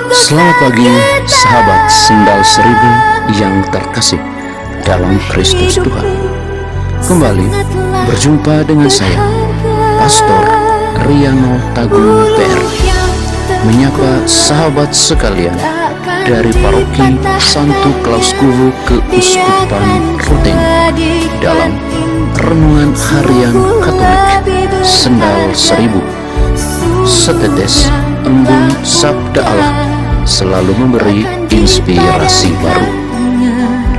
Selamat pagi sahabat Sendal Seribu yang terkasih dalam Kristus Tuhan. Kembali berjumpa dengan saya, Pastor Riano Tagung PR, menyapa sahabat sekalian dari Paroki Santo Klaus Kuwu Keuskupan Ruteng dalam Renungan Harian Katolik Sendal Seribu. Setetes embun Sabda Allah selalu memberi inspirasi baru.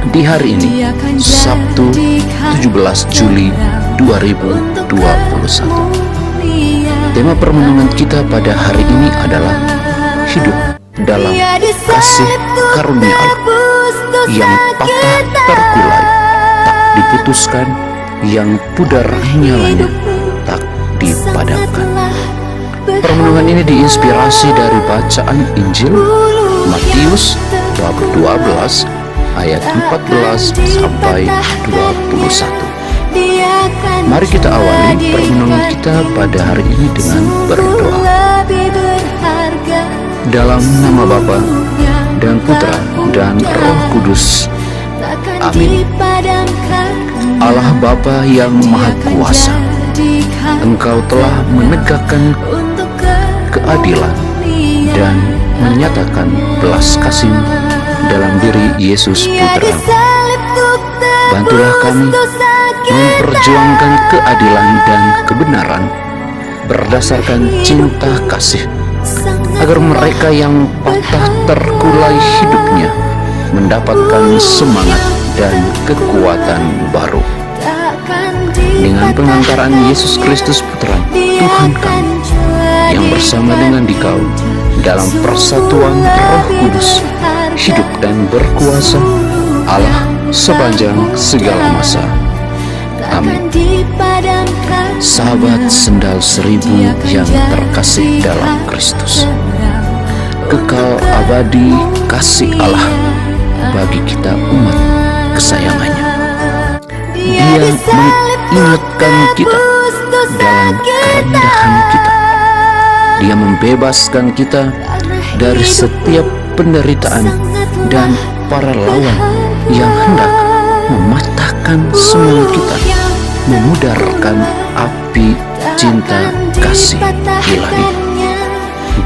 Di hari ini, Sabtu 17 Juli 2021. Tema permenungan kita pada hari ini adalah hidup dalam kasih karunia Allah yang patah terkulai, tak diputuskan, yang pudar nyalanya tak dipadamkan. Permenungan ini diinspirasi dari bacaan Injil Matius bab 12 ayat 14 sampai 21. Mari kita awali permenungan kita pada hari ini dengan berdoa. Dalam nama Bapa dan Putra dan Roh Kudus. Amin. Allah Bapa yang Maha Kuasa, Engkau telah menegakkan keadilan dan menyatakan belas kasih dalam diri Yesus Putra. Bantulah kami memperjuangkan keadilan dan kebenaran berdasarkan cinta kasih, agar mereka yang patah terkulai hidupnya mendapatkan semangat dan kekuatan baru. Dengan pengantaran Yesus Kristus Putra Tuhan kami, yang bersama dengan Dikau dalam persatuan Roh Kudus, hidup dan berkuasa Allah sepanjang segala masa. Amin. Sahabat Sendal Seribu yang terkasih dalam Kristus, kekal abadi kasih Allah bagi kita umat kesayangannya. Dia mengingatkan kita dalam kerendahan kita. Dia membebaskan kita dari setiap penderitaan dan para lawan yang hendak mematahkan semangat kita, memudarkan api cinta kasih ilahi.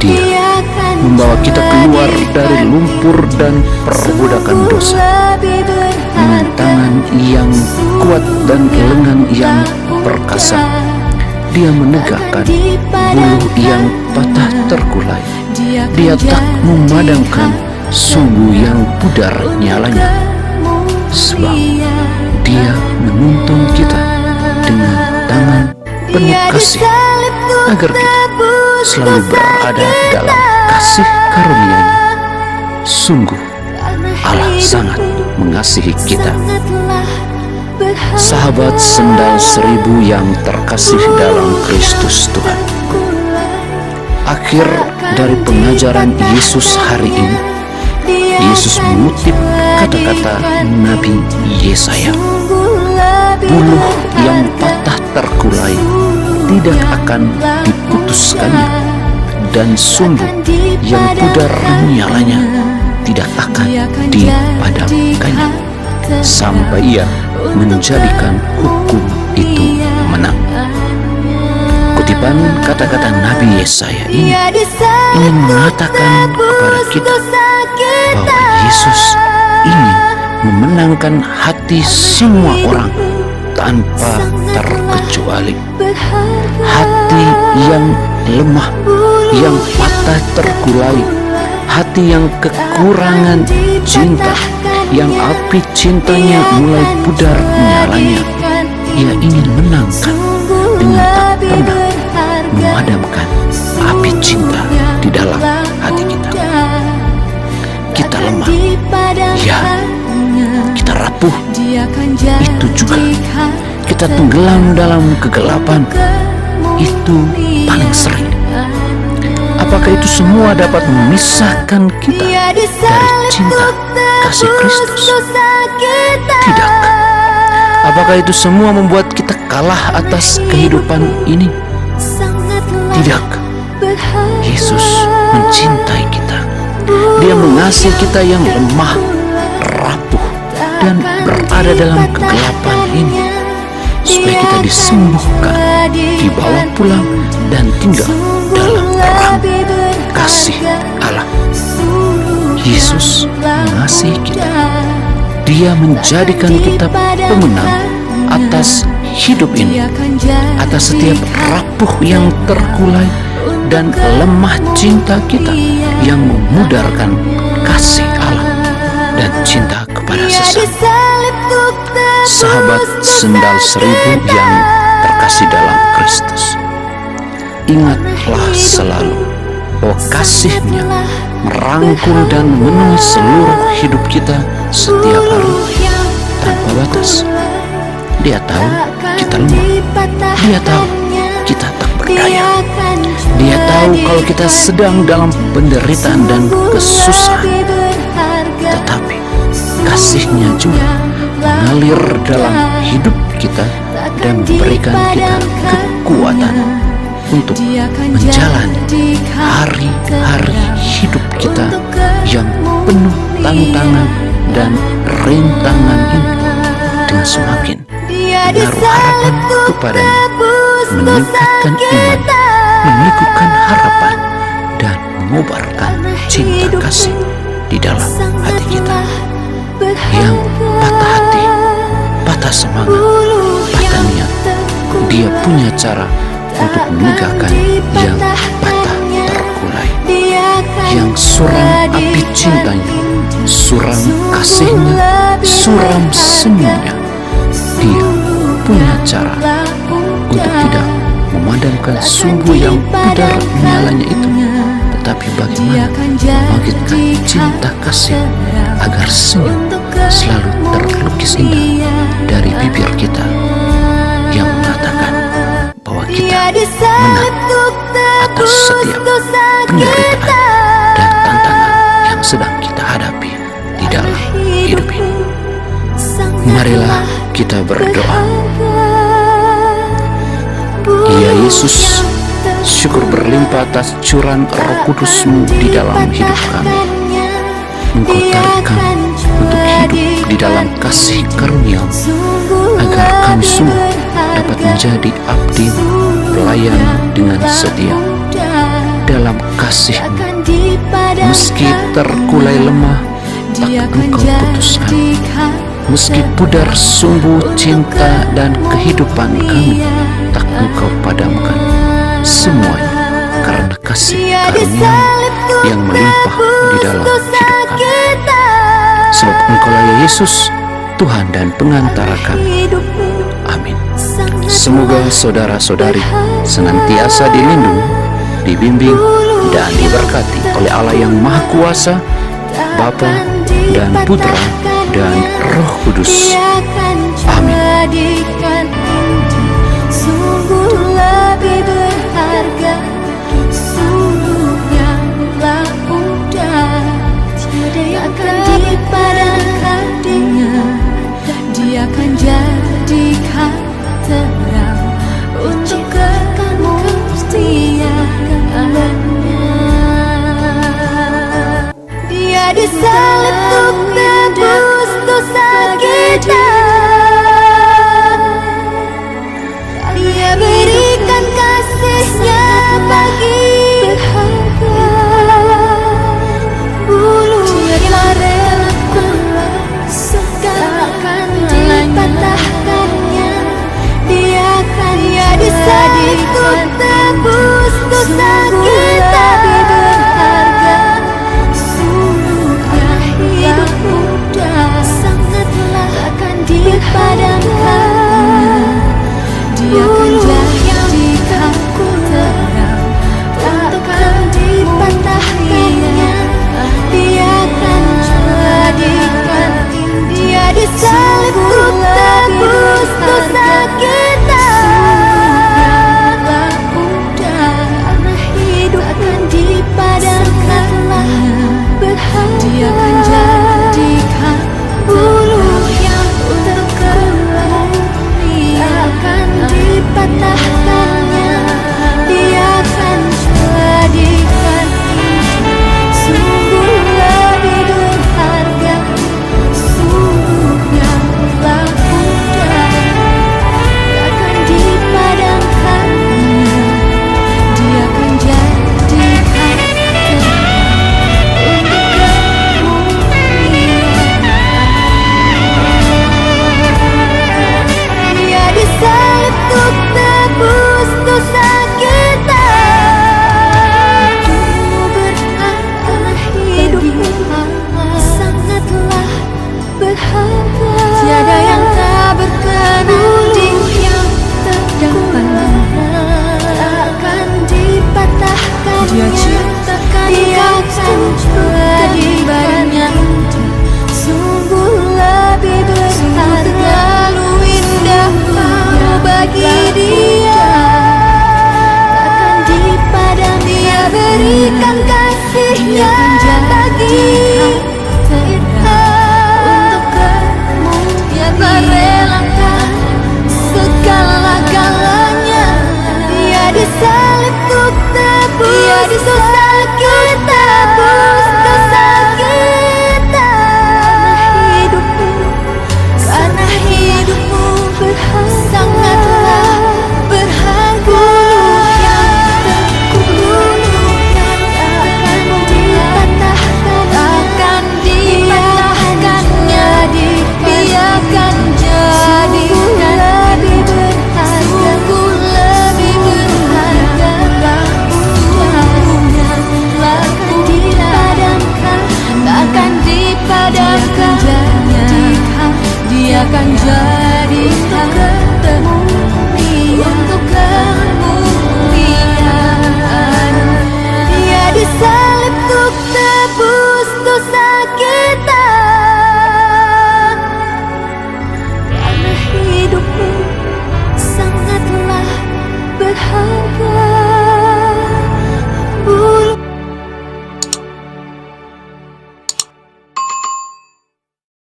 Dia membawa kita keluar dari lumpur dan perbudakan dosa dengan tangan yang kuat dan lengan yang perkasa. Dia menegakkan bulu yang patah terkulai. Dia tak memadamkan sumbu yang pudar nyalanya, sebab Dia menuntun kita dengan tangan penuh kasih, agar kita selalu berada dalam kasih karunia-Nya. Sungguh Allah sangat mengasihi kita. Sahabat Sendal Seribu yang terkasih dalam Kristus Tuhan, akhir dari pengajaran Yesus hari ini, Yesus mengutip kata-kata Nabi Yesaya. Buluh yang patah terkulai tidak akan diputuskannya, dan sumbu yang pudar nyalanya tidak akan dipadamkannya, sampai Ia menjadikan hukum itu menang. Kutipan kata-kata Nabi Yesaya ini ingin mengatakan kepada kita bahwa Yesus ingin memenangkan hati semua orang tanpa terkecuali. Hati yang lemah, yang patah terkulai, hati yang kekurangan cinta, yang api cintanya mulai pudar nyalanya. Ia ingin menangkan dengan tak pernah memadamkan api cinta di dalam hati kita. Kita lemah, ya, kita rapuh, itu juga. Kita tenggelam dalam kegelapan, itu paling sering. Apakah itu semua dapat memisahkan kita dari cinta kasih Kristus? Tidak. Apakah itu semua membuat kita kalah atas kehidupan ini? Tidak. Yesus mencintai kita. Dia mengasihi kita yang lemah, rapuh, dan berada dalam kegelapan ini, supaya kita disembuhkan, dibawa pulang, dan tinggal dalam terang kasih Allah. Yesus mengasihi kita. Dia menjadikan kita pemenang atas hidup ini, atas setiap rapuh yang terkulai dan lemah cinta kita yang memudarkan kasih Allah dan cinta kepada sesama. Sahabat sendal seribu yang terkasih dalam Kristus, ingatlah selalu bahwa kasih-Nya merangkul dan memenuhi seluruh hidup kita setiap hari tanpa batas. Dia tahu kita lemah. Dia tahu kita tak berdaya. Dia tahu kalau kita sedang dalam penderitaan dan kesusahan. Tetapi kasih-Nya juga mengalir dalam hidup kita dan memberikan kita kekuatan untuk menjalani hari-hari hidup kita yang penuh tantangan dan rintangan ini dengan semakin menaruh harapan kepadanya, meningkatkan iman, meneguhkan harapan, dan mengobarkan cinta kasih di dalam hati kita. Yang patah hati, patah semangat, patah niat, Dia punya cara untuk menegakkan yang patah terkulai. Yang suram api cintanya, suram kasihnya, suram senyumnya, Dia punya cara untuk tidak memadamkan sumbu yang pudar nyalanya itu, tetapi bagaimana membangkitkan cinta kasih agar senyum selalu terlukis indah dari bibir kita yang mengatakan bahwa kita menang atas setiap penderitaan dan tantangan yang sedang kita hadapi di dalam hidup ini. Marilah kita berdoa. Ya Yesus, syukur berlimpah atas curahan Roh Kudus-Mu di dalam hidup kami. Engkau tarik kami untuk hidup di dalam kasih karunia, agar kami sungguh dapat menjadi abdi pelayan dengan setia dalam kasih-Mu. Meski terkulai lemah, tak Engkau putuskan. Meski pudar sumbu cinta dan kehidupan kami, tak Engkau padamkan. Semuanya karena kasih karunia yang melimpah di dalam hidup kami. Sebab Engkau-lah ya Yesus, Tuhan dan pengantara kami. Amin. Semoga saudara-saudari senantiasa dilindungi, dibimbing, dan diberkati oleh Allah yang Maha Kuasa, Bapa dan Putra dan Roh Kudus.